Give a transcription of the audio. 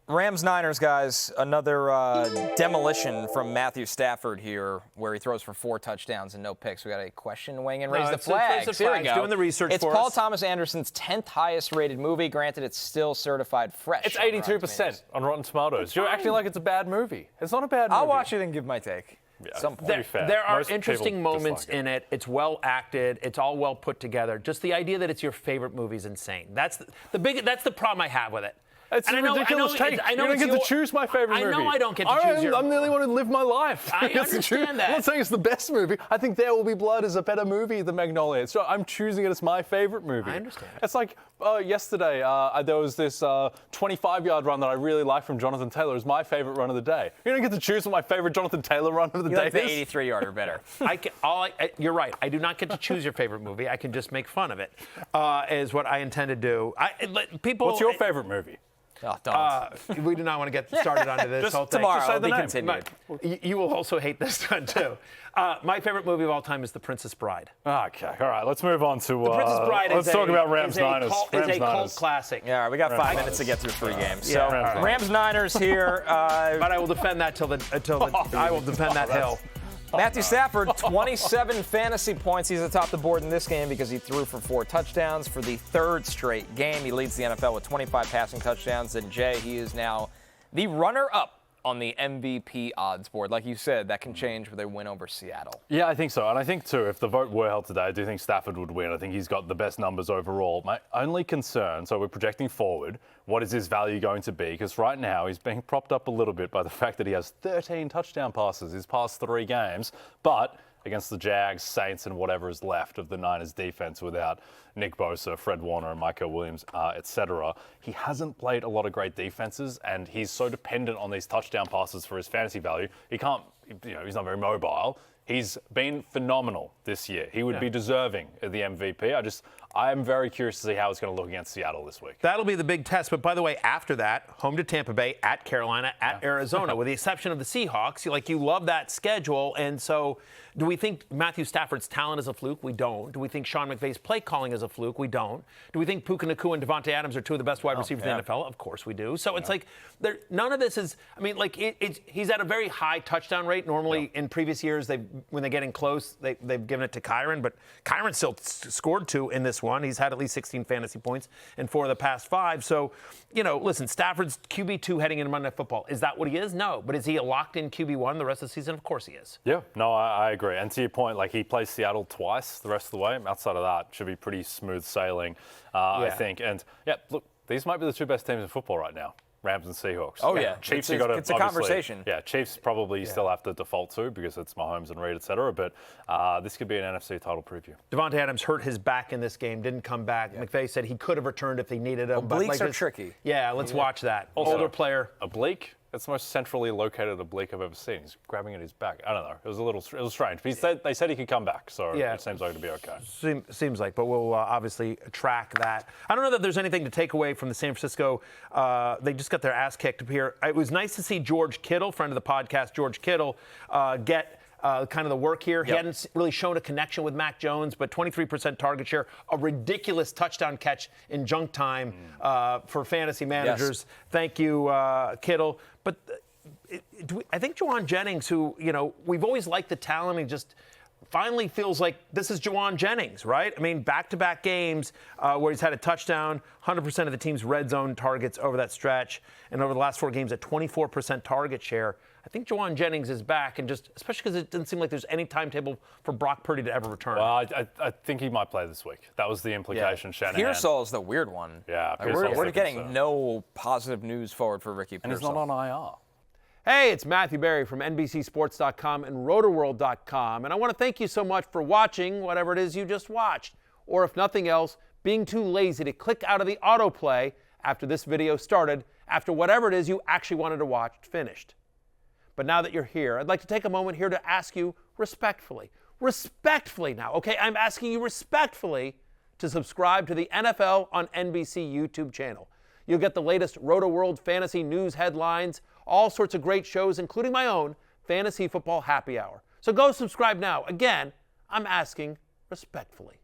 Rams Niners, guys, another demolition from Matthew Stafford here, where he throws for 4 touchdowns and no picks. We got a question weighing in. Raise the flag. Here we go. Doing the research it's for Paul us. Thomas Anderson's 10th highest rated movie. Granted, it's still certified fresh. It's 82% on Rotten Tomatoes. You're acting like it's a bad movie. It's not a bad movie. I'll watch it and give my take. Yeah, Some point. There are Most interesting people moments dislike in it. It's well acted. It's all well put together. Just the idea that it's your favorite movie is insane. That's the problem I have with it. It's a ridiculous take. You don't get to choose my favorite movie. I know I don't get to choose your... I'm the only one who live my life. I understand that. I'm not saying it's the best movie. I think There Will Be Blood is a better movie than Magnolia. So I'm choosing it as my favorite movie. I understand. It's like yesterday, there was this 25-yard run that I really liked from Jonathan Taylor. It was my favorite run of the day. You don't get to choose what my favorite Jonathan Taylor run of the day is. The 83-yarder better. You're right. I do not get to choose your favorite movie. I can just make fun of it, is what I intend to do. What's your favorite movie? Oh, don't. We do not want to get started onto this whole thing. Tomorrow, it'll be name. continued. You will also hate this one, too. My favorite movie of all time is The Princess Bride. Okay, all right. Let's move on to... The Princess Bride let's talk about Rams Niners. It's a cult classic. Yeah, all right, we got 5 minutes to get through 3 games. So Yeah. Rams Niners here. But I will defend that I will defend that hill. Matthew Stafford, 27 fantasy points. He's atop the board in this game because he threw for 4 touchdowns for the 3rd straight game. He leads the NFL with 25 passing touchdowns. And Jay, he is now the runner-up on the MVP odds board. Like you said, that can change with a win over Seattle. Yeah, I think so. And I think, too, if the vote were held today, I do think Stafford would win. I think he's got the best numbers overall. My only concern, so we're projecting forward, what is his value going to be? Because right now he's being propped up a little bit by the fact that he has 13 touchdown passes his past 3 games. But against the Jags, Saints, and whatever is left of the Niners defense without Nick Bosa, Fred Warner, and Michael Williams, etc. He hasn't played a lot of great defenses, and he's so dependent on these touchdown passes for his fantasy value. He can't, he's not very mobile. He's been phenomenal this year. He would be deserving of the MVP. I'm very curious to see how it's going to look against Seattle this week. That'll be the big test. But by the way, after that, home to Tampa Bay, at Carolina, at Arizona, with the exception of the Seahawks. You love that schedule. And so do we think Matthew Stafford's talent is a fluke? We don't. Do we think Sean McVay's play calling is a fluke? We don't. Do we think Puka Nacua and Devontae Adams are 2 of the best wide receivers in the NFL? Of course we do. So it's like none of this is, he's at a very high touchdown rate. Normally in previous years, when they get in close, they've given it to Kyron. But Kyron still scored 2 in this one. He's had at least 16 fantasy points in 4 of the past 5. So, listen, Stafford's QB2 heading into Monday Night Football. Is that what he is? No. But is he a locked-in QB1 the rest of the season? Of course he is. Yeah, no, I agree. And to your point, he plays Seattle twice the rest of the way. Outside of that, should be pretty smooth sailing, I think. And, look, these might be the 2 best teams in football right now. Rams and Seahawks. Oh, yeah. Chiefs, it's a conversation. Yeah, Chiefs probably still have to default to because it's Mahomes and Reed, et cetera. But this could be an NFC title preview. Devontae Adams hurt his back in this game, didn't come back. McVay said he could have returned if they needed him. Obliques are tricky. Yeah, let's watch that. Also, older player. Oblique? It's the most centrally located oblique I've ever seen. He's grabbing at his back. I don't know. It was strange. But they said he could come back, so it seems like it'll be okay. Seems like, but we'll obviously track that. I don't know that there's anything to take away from the San Francisco. They just got their ass kicked here. It was nice to see George Kittle, friend of the podcast, George Kittle, get kind of the work here. He hadn't really shown a connection with Mac Jones, but 23% target share, a ridiculous touchdown catch in junk time for fantasy managers. Yes. Thank you, Kittle. But I think Juwan Jennings, who, we've always liked the talent, he just finally feels like this is Juwan Jennings, right? I mean, back-to-back games where he's had a touchdown, 100% of the team's red zone targets over that stretch, and over the last 4 games, a 24% target share. I think Juwan Jennings is back, and especially because it doesn't seem like there's any timetable for Brock Purdy to ever return. Well, I think he might play this week. That was the implication. Yeah. Shanahan. Pearsall's the weird one. Yeah, we're getting no positive news forward for Ricky Pearsall. And he's not on IR. Hey, it's Matthew Berry from NBCSports.com and RotoWorld.com, and I want to thank you so much for watching whatever it is you just watched, or if nothing else, being too lazy to click out of the autoplay after this video started, after whatever it is you actually wanted to watch finished. But now that you're here, I'd like to take a moment here to ask you respectfully now, okay? I'm asking you respectfully to subscribe to the NFL on NBC YouTube channel. You'll get the latest Roto-World fantasy news headlines, all sorts of great shows, including my own Fantasy Football Happy Hour. So go subscribe now. Again, I'm asking respectfully.